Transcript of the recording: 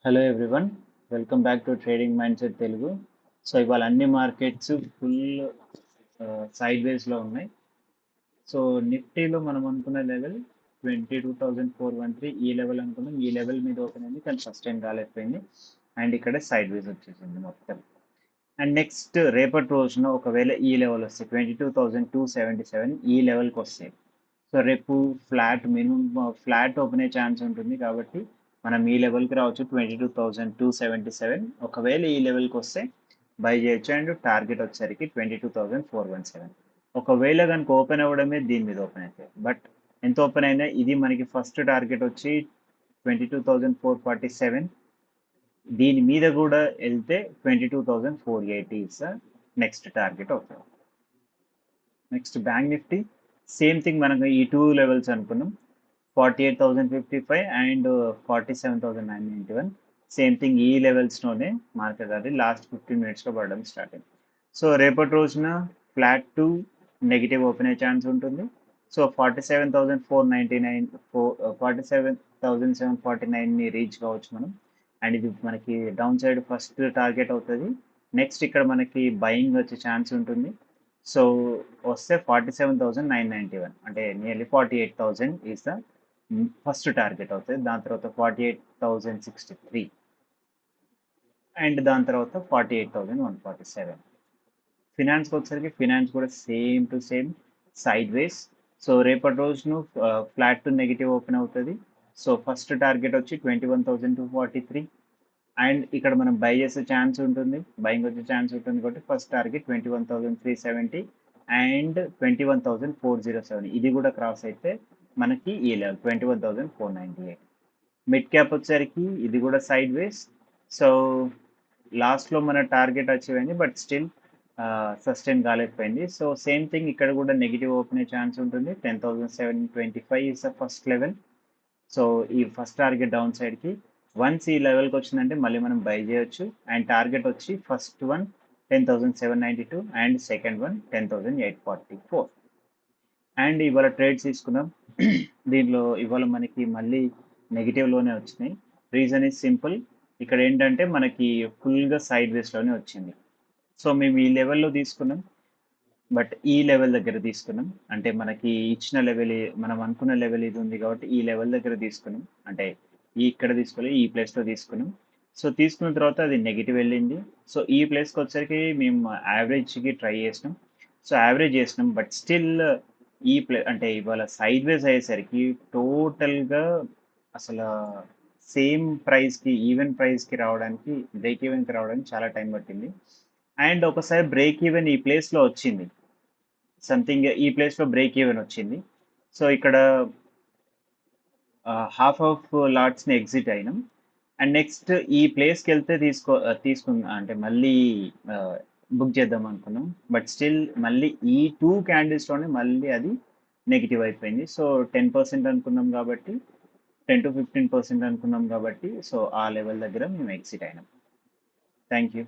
Hello everyone, welcome back to trading mind set Telugu. So ఇవాళ అన్ని markets full side వేస్లో ఉన్నాయి. So నిఫ్టీలో మనం అనుకున్న లెవెల్ 22,413 ఈ లెవెల్ అనుకున్నాం. ఈ లెవెల్ మీద ఓపెన్ అయింది కానీ సస్టైన్ కాలేకపోయింది అండ్ ఇక్కడ సైడ్ వేస్ వచ్చేసింది మొత్తం. అండ్ నెక్స్ట్ రేపటి రోజున ఒకవేళ ఈ లెవెల్ వస్తే 22,277 ఈ లెవెల్కి వస్తాయి. సో రేపు ఫ్లాట్ ఓపెన్ అయ్యే ఛాన్స్ ఉంటుంది కాబట్టి మనం ఈ లెవెల్కి రావచ్చు 22,277. ఒకవేళ ఈ లెవెల్కి వస్తే బై చేయొచ్చు అండ్ టార్గెట్ వచ్చేసరికి 22,417. ఒకవేళ కనుక ఓపెన్ అవ్వడమే దీని మీద ఓపెన్ అవుతాయి. బట్ ఎంత ఓపెన్ అయినా ఇది మనకి ఫస్ట్ టార్గెట్ వచ్చి 22,447. దీని మీద కూడా వెళ్తే 22,480 ఇస్ నెక్స్ట్ టార్గెట్ అవుతుంది. Next bank Nifty same thing, మనకు ఈ టూ లెవెల్స్ అనుకున్నాం 48,055 అండ్ 47,991. సేమ్ థింగ్ ఈ లెవెల్స్లోనే మార్కెట్ అది లాస్ట్ 15 మినిట్స్లో పడడం స్టార్ట్ అయింది. సో రేపటి రోజున ఫ్లాట్ టు నెగిటివ్ ఓపెన్ అయ్యే ఛాన్స్ ఉంటుంది. సో 47,499 47,749ని రీచ్ కావచ్చు మనం. అండ్ ఇది మనకి డౌన్ సైడ్ ఫస్ట్ టార్గెట్ అవుతుంది. నెక్స్ట్ ఇక్కడ మనకి బయింగ్ వచ్చే ఛాన్స్ ఉంటుంది. సో వస్తే 47,991 అంటే nearly 48,000 is the first target అవుతుంది. దాని తర్వాత 48,063 అండ్ దాని తర్వాత 48,147. ఫినాన్స్కి వచ్చేసరికి ఫినాన్స్ కూడా same to same side ways. So రేపటి రోజును ఫ్లాట్ టు నెగిటివ్ ఓపెన్ అవుతుంది. సో ఫస్ట్ టార్గెట్ వచ్చి 21,243 అండ్ ఇక్కడ మనం బై చేసే ఛాన్స్ ఉంటుంది, బయింగ్ వచ్చే ఛాన్స్ ఉంటుంది కాబట్టి ఫస్ట్ టార్గెట్ 21,370 అండ్ 21,407. ఇది కూడా క్రాస్ అయితే మనకి ఈ లెవెల్ 21,498. మిడ్ క్యాప్ వచ్చేసరికి ఇది కూడా సైడ్ వేస్. సో లాస్ట్లో మన టార్గెట్ అచీవ్ అయింది బట్ స్టిల్ సస్టైన్ కాలేకపోయింది. సో సేమ్ థింగ్ ఇక్కడ కూడా నెగిటివ్ ఓపెన్ అయ్యే ఛాన్స్ ఉంటుంది. 10,725 is the first level. So ఈ ఫస్ట్ టార్గెట్ డౌన్ సైడ్కి వన్స్ ఈ లెవెల్కి వచ్చిందంటే మళ్ళీ మనం బై చేయొచ్చు. అండ్ టార్గెట్ వచ్చి first one 10,792 and second one 10,844. And ఇవాళ ట్రేడ్స్ తీసుకున్నాం. దీనిలో ఇవాళ మనకి మళ్ళీ నెగిటివ్లోనే వచ్చినాయి. రీజన్ ఈజ్ సింపుల్, ఇక్కడ ఏంటంటే మనకి ఫుల్గా సైడ్ వేస్లోనే వచ్చింది. సో మేము ఈ లెవెల్లో తీసుకున్నాం బట్ ఈ లెవెల్ దగ్గర తీసుకున్నాం. అంటే మనకి ఇచ్చిన లెవెల్ మనం అనుకున్న లెవెల్ ఇది ఉంది కాబట్టి ఈ లెవెల్ దగ్గర తీసుకున్నాం. అంటే ఇక్కడ తీసుకోవాలి, ఈ ప్లేస్లో తీసుకున్నాం. సో తీసుకున్న తర్వాత అది నెగిటివ్ వెళ్ళింది. సో ఈ ప్లేస్కి వచ్చేసరికి మేము యావరేజ్కి ట్రై చేసినాం. సో యావరేజ్ చేసినాం బట్ స్టిల్ అంటే ఇవాళ సైడ్ వేస్ అయ్యేసరికి టోటల్గా అసలు సేమ్ ప్రైస్కి ఈవెన్ ప్రైస్కి రావడానికి బ్రేక్ ఈవెన్కి రావడానికి చాలా టైం పట్టింది. అండ్ ఒకసారి బ్రేక్ ఈవెన్ ఈ ప్లేస్లో వచ్చింది, సంథింగ్ ఈ ప్లేస్లో బ్రేక్ ఈవెన్ వచ్చింది. సో ఇక్కడ హాఫ్ ఆఫ్ లాట్స్ని ఎగ్జిట్ అయినాం. అండ్ నెక్స్ట్ ఈ ప్లేస్కి వెళ్తే తీసుకున్నా అంటే మళ్ళీ బుక్ చేద్దాం అనుకున్నాం బట్ స్టిల్ మళ్ళీ ఈ టూ క్యాండిల్స్లోనే మళ్ళీ అది నెగిటివ్ అయిపోయింది. సో 10% అనుకున్నాం కాబట్టి 10 to 15% అనుకున్నాం కాబట్టి సో ఆ లెవెల్ దగ్గర మేము ఎగ్జిట్ అయినాం. Thank you.